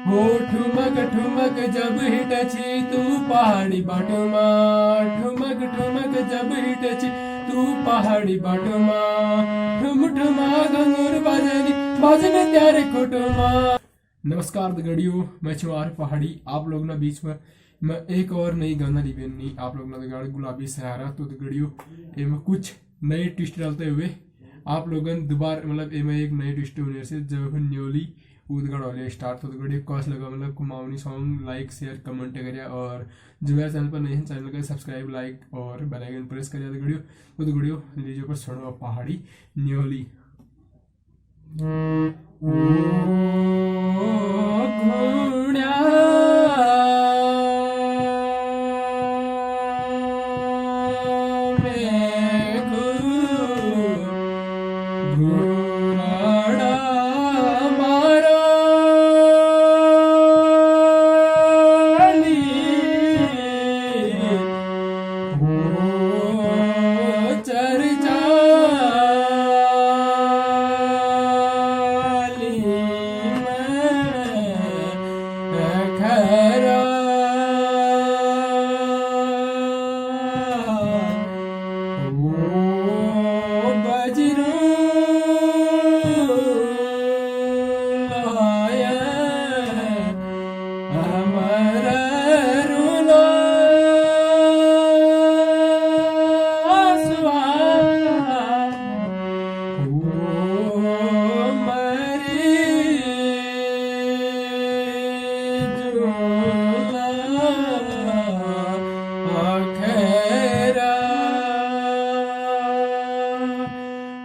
हो ठुमक ठुमक जब हिटची तू पहाडी बाटोमा, ठुमक ठुमक जब हिटची तू पहाडी बाटोमा, ठुम ठुमा घंगूर बाजनी बाजने त्यारे खोटोमा। नमस्कार दगड़ियों, मैं चुआर पहाड़ी आप लोग ना बीच में मैं एक और नई गाना लिबेनी आप लोग ना दगड़ गुलाबी सहारा। तो दगड़ियों एम कुछ नए ट्विस्ट डालते हुए आप लोगन दोबारा मतलब एम एक नए ट्विस्ट होने से जब न्योली उदगढ़ वाले स्टार्ट। तो दगड़ियों कौस लगा मतलब Kumaoni song like share comment करिए और जो मेरे चैनल पर नहीं है चैनल का सब्सक्राइब लाइक और बेल आइकन प्रेस करिए दगड़ियों। तो दगड़ियों लीजिए पर सुनो पहाड़ी न्योली।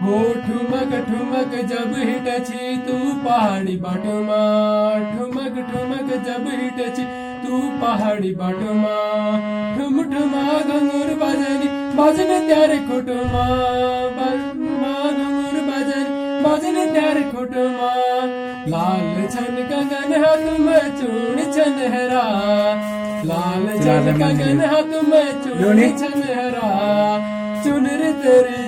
हो ठुमक ठुमक जब हिटची तू पहाड़ी बाटोमा, ठुमक ठुमक जब हिटची तू पहाड़ी बाटोमा, ठुम ठुमा घंगूर बाजनी बाजने त्यारे खोटोमा, घंगूर बाजनी बाजने त्यारे खोटोमा। लाल छन गगन हाथ में चूड़ छनहरा, लाल छन गगन हाथ में चूड़ छनहरा, चुनर तेरी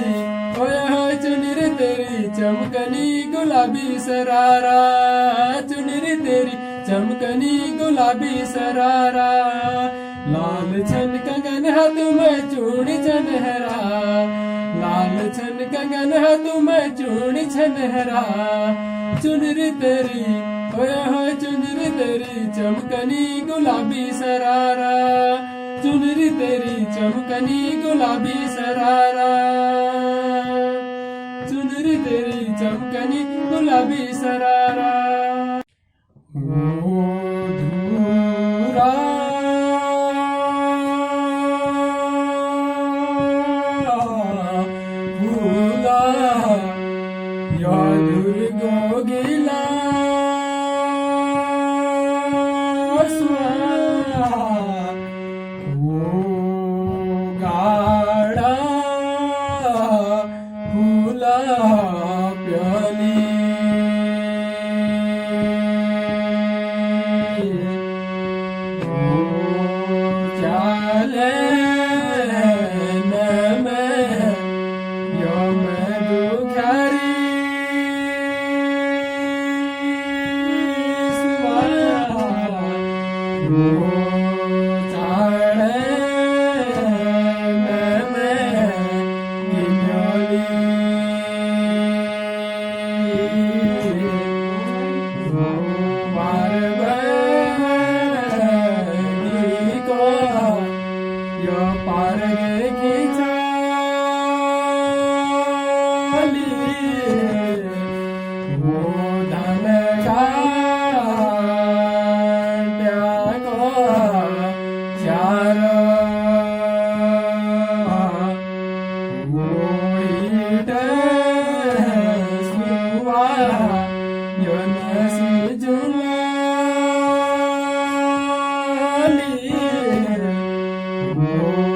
चुनरी तेरी चमकनी गुलाबी सरारा, चुनरी तेरी चमकनी गुलाबी सरारा। लाल छन गगन हाथ में चूड़ी छनहरा, लाल छन गगन हाथ में चूड़ी छनहरा, चुनरी तेरी होय चुनरी तेरी चमकनी गुलाबी सरारा, चुनरी तेरी चमकनी गुलाबी सरारा, चुनरी तेरी चमकनी गुलाबी सरारा। ओ धूरा भूला या दुर्गो गिला गाड़ा भूला प्याली चाले न मैं यो मैं दुखारी पार खींचा वो धन का को चार वो ईट सुवा योनसी जुला Oh